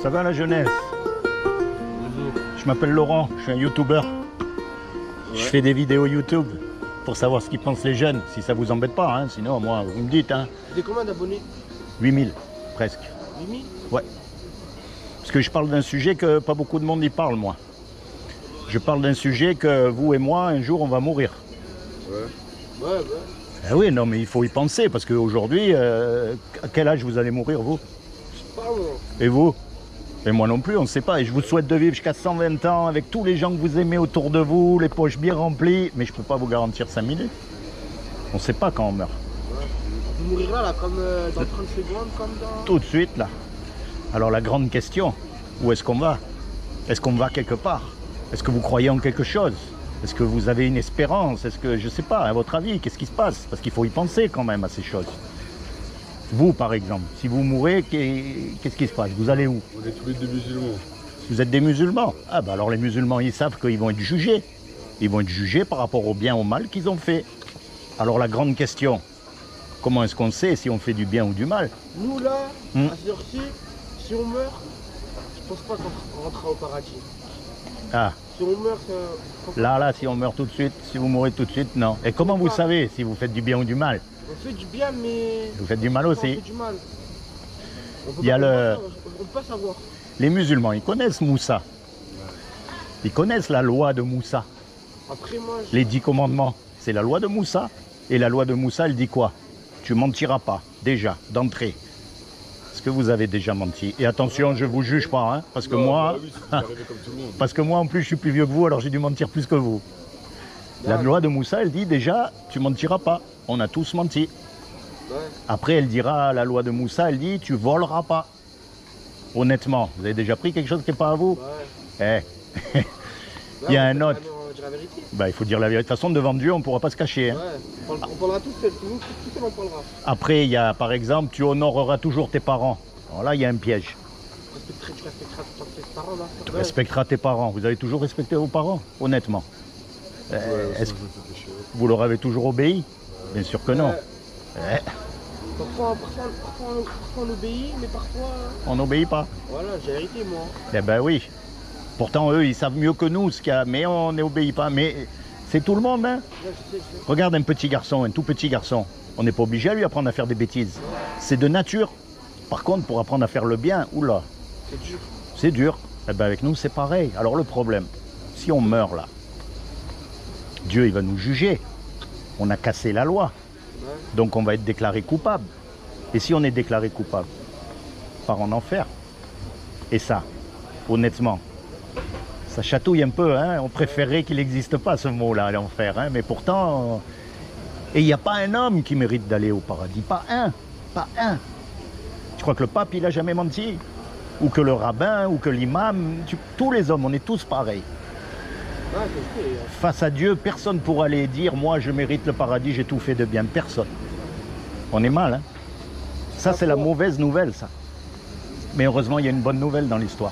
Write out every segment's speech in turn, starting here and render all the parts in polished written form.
Ça va la jeunesse? Bonjour. Je m'appelle Laurent, je suis un youtubeur. Je fais des vidéos YouTube pour savoir ce qu'ils pensent les jeunes, si ça vous embête pas, hein. Sinon moi, vous me dites. Hein. Vous avez combien d'abonnés? 8000, presque. 8000? Ouais. Parce que je parle d'un sujet que pas beaucoup de monde y parle, moi. Je parle d'un sujet que vous et moi, un jour, on va mourir. Ouais. Ouais. Eh oui, non, mais il faut y penser, parce qu'aujourd'hui, à quel âge vous allez mourir, vous? Je sais pas moi. Et vous? Et moi non plus, on ne sait pas. Et je vous souhaite de vivre jusqu'à 120 ans avec tous les gens que vous aimez autour de vous, les poches bien remplies. Mais je ne peux pas vous garantir 5 minutes. On ne sait pas quand on meurt. Ouais. Vous mourirez là, comme dans 30 secondes, comme dans... Tout de suite, là. Alors la grande question, où est-ce qu'on va? Est-ce qu'on va quelque part? Est-ce que vous croyez en quelque chose? Est-ce que vous avez une espérance? Est-ce que, je ne sais pas, à votre avis, qu'est-ce qui se passe? Parce qu'il faut y penser quand même à ces choses. Vous, par exemple, si vous mourrez, qu'est-ce qui se passe? Vous allez où? On est tous les deux musulmans. Vous êtes des musulmans? Ah bah alors les musulmans, ils savent qu'ils vont être jugés. Ils vont être jugés par rapport au bien ou au mal qu'ils ont fait. Alors la grande question, comment est-ce qu'on sait si on fait du bien ou du mal? Nous là, à cette heure-ci, si on meurt, je pense pas qu'on rentrera au paradis. Ah, Si on meurt, là, si on meurt tout de suite, si vous mourrez tout de suite, non. Et comment vous savez si vous faites du bien ou du mal? on fait du bien, mais... Vous faites du mal on aussi. fait du mal. On peut Il y a pas, on peut pas savoir. Les musulmans, ils connaissent Moussa. Ils connaissent la loi de Moussa. Après moi, Les 10 commandements, c'est la loi de Moussa. Et la loi de Moussa, elle dit quoi? Tu mentiras pas, déjà, d'entrée. Est-ce que vous avez déjà menti? Et attention, je vous juge pas, hein, parce que moi... Oui, c'est arrivé comme tout le monde. Parce que moi, en plus, je suis plus vieux que vous, alors j'ai dû mentir plus que vous. La loi de Moussa, elle dit déjà, tu mentiras pas. On a tous menti. ouais. Après, elle dira, la loi de Moussa, elle dit, tu voleras pas. Honnêtement, vous avez déjà pris quelque chose qui n'est pas à vous? Ouais. Eh, il y a Là, un autre. on va dire la vérité. Bah, il faut dire la vérité. De toute façon, devant Dieu, on ne pourra pas se cacher. Hein. Ouais. On parlera tous seul. Tout seul, on parlera. Après, il y a, par exemple, tu honoreras toujours tes parents. Alors là, il y a un piège. Tu respecteras tes parents là. Tu respecteras tes parents. Vous avez toujours respecté vos parents, honnêtement. Ouais, Est-ce que ça me fait pécher. vous leur avez toujours obéi? Bien sûr que non. Ouais. Parfois, on obéit, mais parfois... On n'obéit pas. Voilà, j'ai la vérité, moi. Eh ben oui. Pourtant, eux, ils savent mieux que nous ce qu'il y a, mais on n'obéit pas. Mais c'est tout le monde, hein. Là, je sais. Regarde un petit garçon, un tout petit garçon. On n'est pas obligé à lui apprendre à faire des bêtises. C'est de nature. Par contre, pour apprendre à faire le bien, oula, C'est dur. c'est dur. Eh ben avec nous, c'est pareil. Alors le problème, si on meurt là, Dieu, il va nous juger. On a cassé la loi. Ouais. Donc on va être déclaré coupable. Et si on est déclaré coupable, part en enfer. Et ça, honnêtement, ça chatouille un peu. Hein. On préférerait qu'il n'existe pas ce mot-là, l'enfer. Hein. Mais pourtant, et il n'y a pas un homme qui mérite d'aller au paradis. Pas un. Pas un. Tu crois que le pape, il a jamais menti? Ou que le rabbin, ou que l'imam, tous les hommes, on est tous pareils. Ouais, je sais. Face à Dieu, personne ne pourra aller dire, moi je mérite le paradis, j'ai tout fait de bien. Personne. On est mal, hein. Ça, c'est la mauvaise nouvelle, ça. Mais heureusement, il y a une bonne nouvelle dans l'histoire.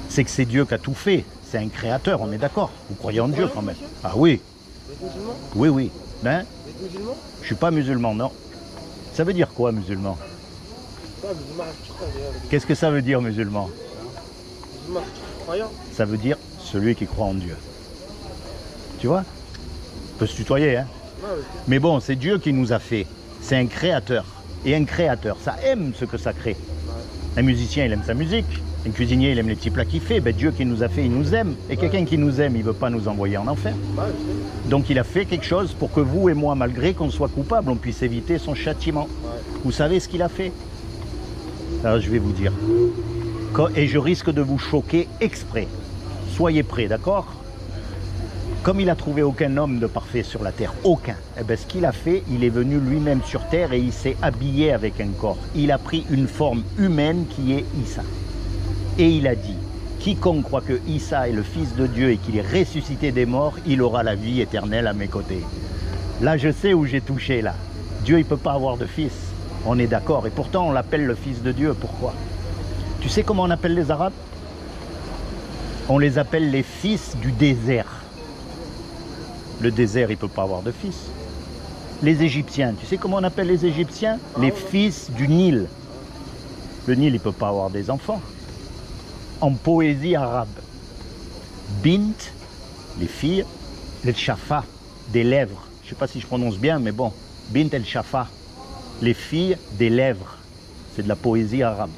C'est que c'est Dieu qui a tout fait. C'est un créateur, on est d'accord. Vous croyez en Dieu quand même? Ah oui, Vous êtes musulman? oui, oui. Hein? Vous êtes musulman? Je suis pas musulman, non. Ça veut dire quoi, musulman? Ouais, musulman, tu crois, d'ailleurs. Qu'est-ce que ça veut dire, musulman? Musulman, c'est croyant. Ça veut dire celui qui croit en Dieu. Tu vois? On peut se tutoyer, hein? Ouais, ouais. Mais bon, c'est Dieu qui nous a fait. C'est un créateur. Et un créateur, ça aime ce que ça crée. Un musicien, il aime sa musique. Un cuisinier, il aime les petits plats qu'il fait. Ben, Dieu qui nous a fait, il nous aime. Et quelqu'un qui nous aime, il ne veut pas nous envoyer en enfer. Ouais, je sais. Donc il a fait quelque chose pour que vous et moi, malgré qu'on soit coupable, on puisse éviter son châtiment. Ouais. Vous savez ce qu'il a fait? Alors je vais vous dire. Et je risque de vous choquer exprès. Soyez prêts, d'accord? Comme il a trouvé aucun homme de parfait sur la terre, aucun, eh bien, ce qu'il a fait, il est venu lui-même sur terre et il s'est habillé avec un corps. Il a pris une forme humaine qui est Issa. Et il a dit, quiconque croit que Issa est le fils de Dieu et qu'il est ressuscité des morts, il aura la vie éternelle à mes côtés. Là, je sais où j'ai touché, là. Dieu, il ne peut pas avoir de fils. On est d'accord. Et pourtant, on l'appelle le fils de Dieu. Pourquoi? Tu sais comment on appelle les Arabes? On les appelle les fils du désert. Le désert, il ne peut pas avoir de fils. Les Égyptiens, tu sais comment on appelle les Égyptiens? Les fils du Nil. Le Nil, il ne peut pas avoir des enfants. en poésie arabe. Bint, les filles, el shafa, des lèvres. Je ne sais pas si je prononce bien, mais bon. Bint el shafa, les filles des lèvres. C'est de la poésie arabe.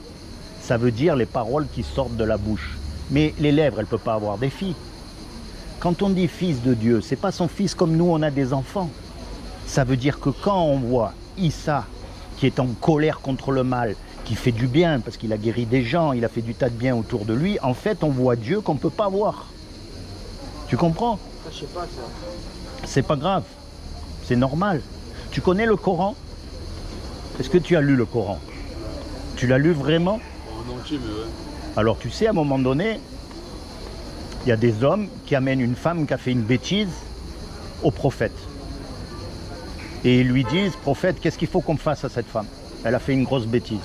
Ça veut dire les paroles qui sortent de la bouche. Mais les lèvres, elles ne peuvent pas avoir des filles. Quand on dit fils de Dieu, c'est pas son fils comme nous, on a des enfants. Ça veut dire que quand on voit Issa, qui est en colère contre le mal, qui fait du bien, parce qu'il a guéri des gens, il a fait du tas de bien autour de lui, en fait, on voit Dieu qu'on ne peut pas voir. Tu comprends? Je sais pas ça. C'est pas grave, c'est normal. Tu connais le Coran? Est-ce que tu as lu le Coran? Tu l'as lu vraiment? En entier, mais ouais. Alors tu sais, à un moment donné, il y a des hommes qui amènent une femme qui a fait une bêtise au prophète. Et ils lui disent, prophète, qu'est-ce qu'il faut qu'on fasse à cette femme? Elle a fait une grosse bêtise.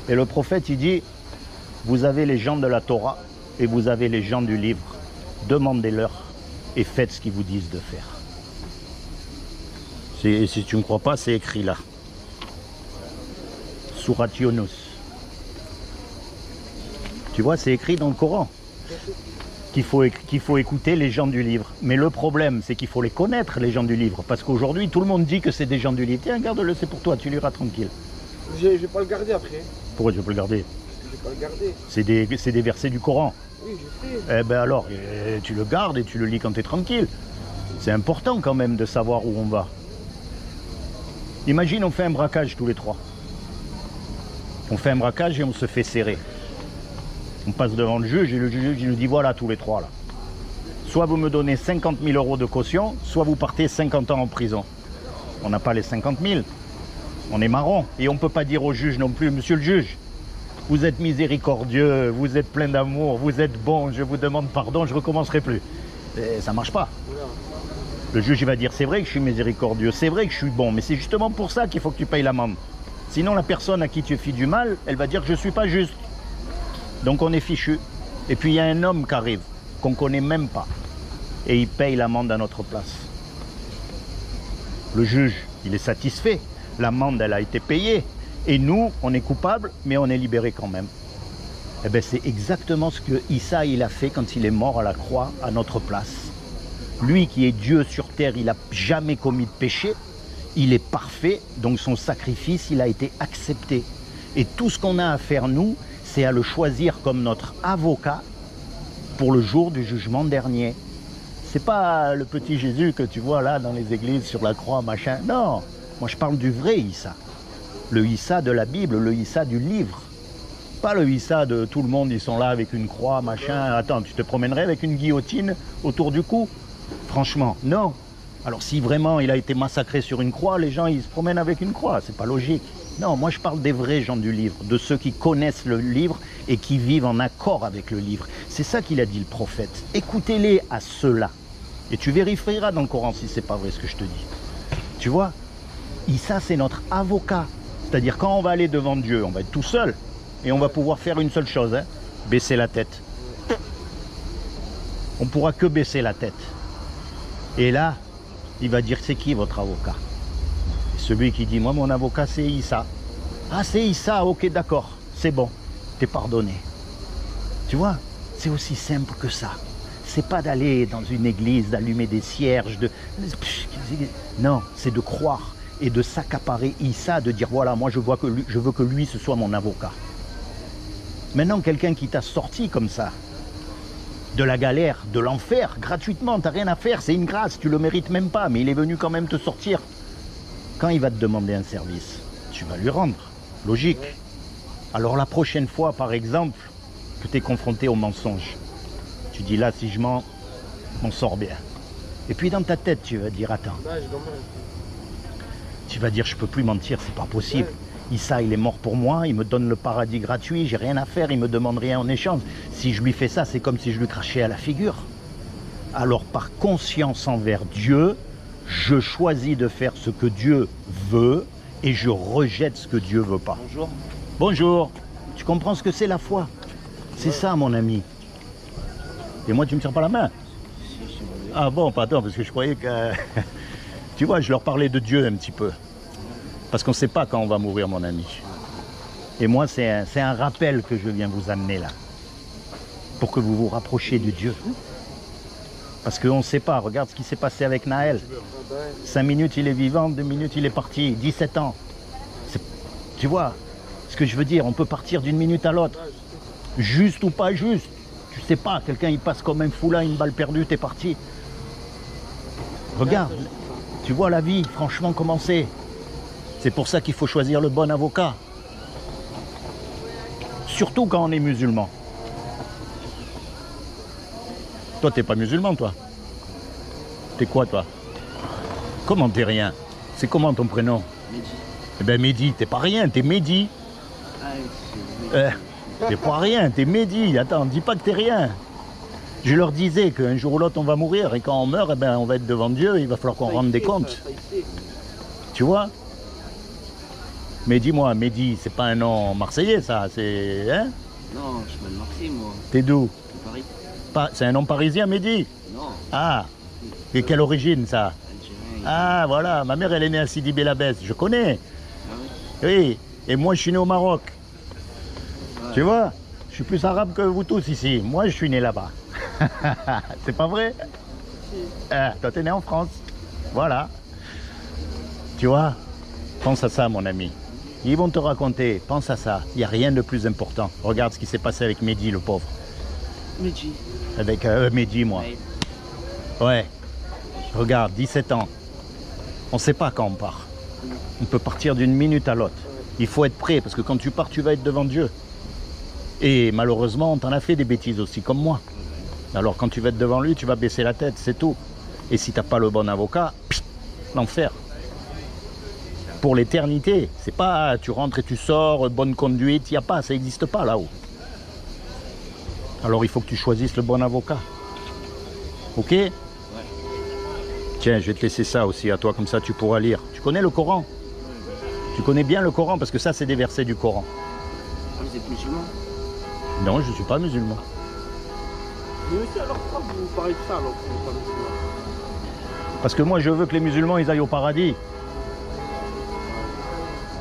Et le prophète, il dit, vous avez les gens de la Torah et vous avez les gens du livre. Demandez-leur et faites ce qu'ils vous disent de faire. Si tu ne me crois pas, c'est écrit là. Surat Yunus. Tu vois, c'est écrit dans le Coran qu'il faut écouter les gens du livre. Mais le problème, c'est qu'il faut les connaître, les gens du livre. Parce qu'aujourd'hui, tout le monde dit que c'est des gens du livre. Tiens, garde-le, c'est pour toi, tu liras tranquille. Je vais pas le garder après. Pourquoi tu peux le garder? Je vais pas le garder. C'est des versets du Coran. Oui, je sais. Eh ben alors, tu le gardes et tu le lis quand tu es tranquille. C'est important quand même de savoir où on va. Imagine, on fait un braquage tous les trois. On fait un braquage et on se fait serrer. On passe devant le juge et le juge il nous dit voilà tous les trois là. Soit vous me donnez 50 000 euros de caution, soit vous partez 50 ans en prison. On n'a pas les 50 000. On est marron. Et on ne peut pas dire au juge non plus, monsieur le juge, vous êtes miséricordieux, vous êtes plein d'amour, vous êtes bon, je vous demande pardon, je ne recommencerai plus. Et ça ne marche pas. Le juge il va dire c'est vrai que je suis miséricordieux, c'est vrai que je suis bon, mais c'est justement pour ça qu'il faut que tu payes l'amende. Sinon la personne à qui tu fais du mal, elle va dire que je ne suis pas juste. Donc on est fichu. Et puis il y a un homme qui arrive, qu'on ne connaît même pas. Et il paye l'amende à notre place. Le juge, il est satisfait. L'amende, elle a été payée. Et nous, on est coupables, mais on est libérés quand même. Eh bien, c'est exactement ce que Issa, il a fait quand il est mort à la croix, à notre place. Lui qui est Dieu sur terre, il n'a jamais commis de péché. Il est parfait, donc son sacrifice, il a été accepté. Et tout ce qu'on a à faire, nous, c'est à le choisir comme notre avocat pour le jour du jugement dernier. C'est pas le petit Jésus que tu vois là dans les églises sur la croix, machin. Non, moi je parle du vrai Issa. Le Issa de la Bible, le Issa du livre. Pas le Issa de tout le monde, ils sont là avec une croix, machin. Attends, tu te promènerais avec une guillotine autour du cou? Franchement, non. Alors si vraiment il a été massacré sur une croix, les gens ils se promènent avec une croix, c'est pas logique. Non, moi je parle des vrais gens du livre, de ceux qui connaissent le livre et qui vivent en accord avec le livre. C'est ça qu'il a dit le prophète. Écoutez-les à ceux-là. Et tu vérifieras dans le Coran si c'est pas vrai ce que je te dis. Tu vois, Issa c'est notre avocat. C'est-à-dire quand on va aller devant Dieu, on va être tout seul et on va pouvoir faire une seule chose, hein, baisser la tête. On pourra que baisser la tête. Et là, il va dire c'est qui votre avocat? Celui qui dit, moi mon avocat c'est Issa. Ah c'est Issa, ok d'accord, c'est bon, t'es pardonné. Tu vois, c'est aussi simple que ça. C'est pas d'aller dans une église, d'allumer des cierges, non, c'est de croire et de s'accaparer Issa, de dire voilà, moi je veux que lui ce soit mon avocat. Maintenant quelqu'un qui t'a sorti comme ça, de la galère, de l'enfer, gratuitement, t'as rien à faire, c'est une grâce, tu le mérites même pas, mais il est venu quand même te sortir. Quand il va te demander un service, tu vas lui rendre. Logique. Alors la prochaine fois, par exemple, que tu es confronté au mensonge, tu dis là, si je mens, m'en sors bien. Et puis dans ta tête, tu vas dire, attends. Tu vas dire, je peux plus mentir, c'est pas possible. Issa, il est mort pour moi, il me donne le paradis gratuit, j'ai rien à faire, il me demande rien en échange. Si je lui fais ça, c'est comme si je lui crachais à la figure. Alors par conscience envers Dieu, je choisis de faire ce que Dieu veut et je rejette ce que Dieu veut pas. Bonjour. Bonjour. Tu comprends ce que c'est la foi? C'est ça, mon ami. Et moi, tu me tiens pas la main? Ah bon, pardon, parce que je croyais que... Tu vois, je leur parlais de Dieu un petit peu. Parce qu'on ne sait pas quand on va mourir, mon ami. Et moi, c'est un rappel que je viens vous amener là. pour que vous vous rapprochiez de Dieu. Parce qu'on ne sait pas, regarde ce qui s'est passé avec Naël. 5 minutes il est vivant, 2 minutes il est parti, 17 ans. Tu vois ce que je veux dire, on peut partir d'une minute à l'autre. Juste ou pas juste. Tu sais pas, quelqu'un il passe comme un fou là, une balle perdue, t'es parti. Regarde, tu vois la vie, franchement comment c'est. C'est pour ça qu'il faut choisir le bon avocat. Surtout quand on est musulman. Toi, t'es pas musulman, toi? T'es quoi, toi? Comment t'es rien? C'est comment ton prénom? Mehdi. Eh ben Mehdi, t'es pas rien, t'es Mehdi. T'es pas rien, t'es Mehdi. Attends, dis pas que t'es rien. Je leur disais qu'un jour ou l'autre on va mourir et quand on meurt, eh ben, on va être devant Dieu, il va falloir qu'on rende des comptes. Tu vois? Mais dis-moi, Mehdi, c'est pas un nom marseillais ça, c'est... Hein? Non, je suis mal Marseille, moi. T'es d'où? De Paris. C'est un nom parisien, Mehdi? Non, Ah, et quelle origine ça? Algérien. Ah voilà, ma mère elle est née à Sidi Bel Abbès, je connais. Ah ouais. Oui, et moi je suis né au Maroc. Ouais. Tu vois, je suis plus arabe que vous tous ici. Moi je suis né là-bas. C'est pas vrai? Ah, toi t'es né en France. Voilà. Tu vois, pense à ça mon ami. Ils vont te raconter, pense à ça. Il n'y a rien de plus important. Regarde ce qui s'est passé avec Mehdi le pauvre. Mehdi. Avec Mehdi moi. Ouais. Regarde, 17 ans. On ne sait pas quand on part. On peut partir d'une minute à l'autre. Il faut être prêt parce que quand tu pars, tu vas être devant Dieu. Et malheureusement, on t'en a fait des bêtises aussi, comme moi. Alors quand tu vas être devant lui, tu vas baisser la tête, c'est tout. Et si tu n'as pas le bon avocat, l'enfer. Pour l'éternité, c'est pas tu rentres et tu sors, bonne conduite, il n'y a pas, ça n'existe pas là-haut. Alors il faut que tu choisisses le bon avocat. Ok? Tiens, je vais te laisser ça aussi à toi, comme ça tu pourras lire. Tu connais le Coran? Tu connais bien le Coran, parce que ça c'est des versets du Coran. Ah, vous êtes musulman? Non, je ne suis pas musulman. Mais aussi, alors pourquoi vous parlez de ça alors que vous n'êtes pas musulman? Parce que moi je veux que les musulmans ils aillent au paradis.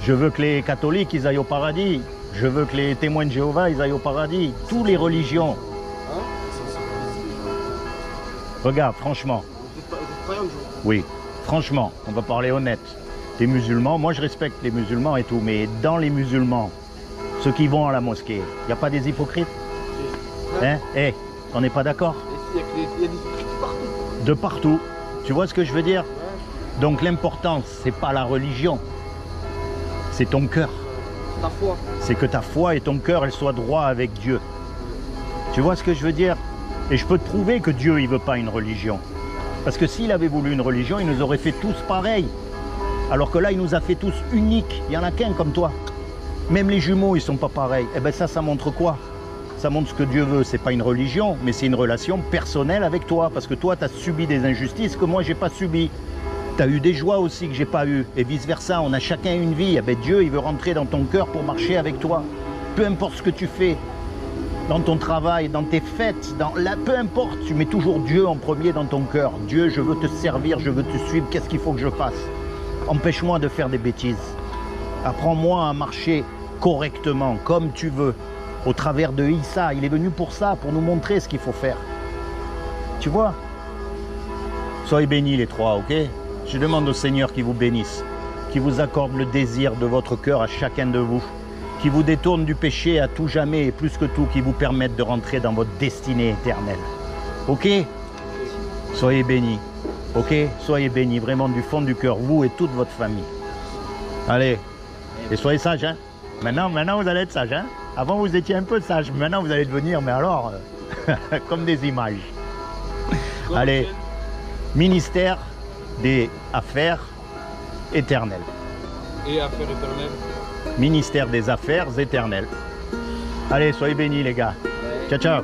Je veux que les catholiques ils aillent au paradis. Je veux que les témoins de Jéhovah ils aillent au paradis. Toutes les religions. Hein? Regarde, franchement. Vous êtes croyant, Joe? Oui, franchement, on va parler honnête. Les musulmans, moi je respecte les musulmans et tout, mais dans les musulmans, ceux qui vont à la mosquée, il n'y a pas des hypocrites? Hein? Eh, on n'est pas d'accord? Il y a des hypocrites partout. De partout. Tu vois ce que je veux dire? Ouais. Donc l'important, c'est pas la religion, c'est ton cœur. Ta foi. C'est que ta foi et ton cœur, elles soient droits avec Dieu. Tu vois ce que je veux dire? Et je peux te prouver que Dieu, il veut pas une religion. Parce que s'il avait voulu une religion, il nous aurait fait tous pareils. Alors que là, il nous a fait tous uniques. Il n'y en a qu'un comme toi. Même les jumeaux, ils sont pas pareils. Eh bien ça montre quoi? Ça montre ce que Dieu veut. C'est pas une religion, mais c'est une relation personnelle avec toi. Parce que toi, tu as subi des injustices que moi, j'ai pas subies. Tu as eu des joies aussi que j'ai pas eues. Et vice-versa, on a chacun une vie. Eh bien, Dieu, il veut rentrer dans ton cœur pour marcher avec toi. Peu importe ce que tu fais. Dans ton travail, dans tes fêtes, peu importe, tu mets toujours Dieu en premier dans ton cœur. Dieu, je veux te servir, je veux te suivre, qu'est-ce qu'il faut que je fasse? Empêche-moi de faire des bêtises. Apprends-moi à marcher correctement, comme tu veux. Au travers de Issa, il est venu pour ça, pour nous montrer ce qu'il faut faire. Tu vois? Soyez bénis les trois, ok? Je demande au Seigneur qu'il vous bénisse, qu'il vous accorde le désir de votre cœur à chacun de vous, qui vous détourne du péché à tout jamais et plus que tout, qui vous permettent de rentrer dans votre destinée éternelle. Ok? Soyez bénis. Ok? Soyez bénis vraiment du fond du cœur, vous et toute votre famille. Allez. Et soyez sages, hein? Maintenant vous allez être sages, hein? Avant vous étiez un peu sages, maintenant vous allez devenir, mais alors, comme des images. Allez. Ministère des Affaires éternelles. Et affaires éternelles. Ministère des Affaires éternelles. Allez, soyez bénis les gars. Ciao, ciao.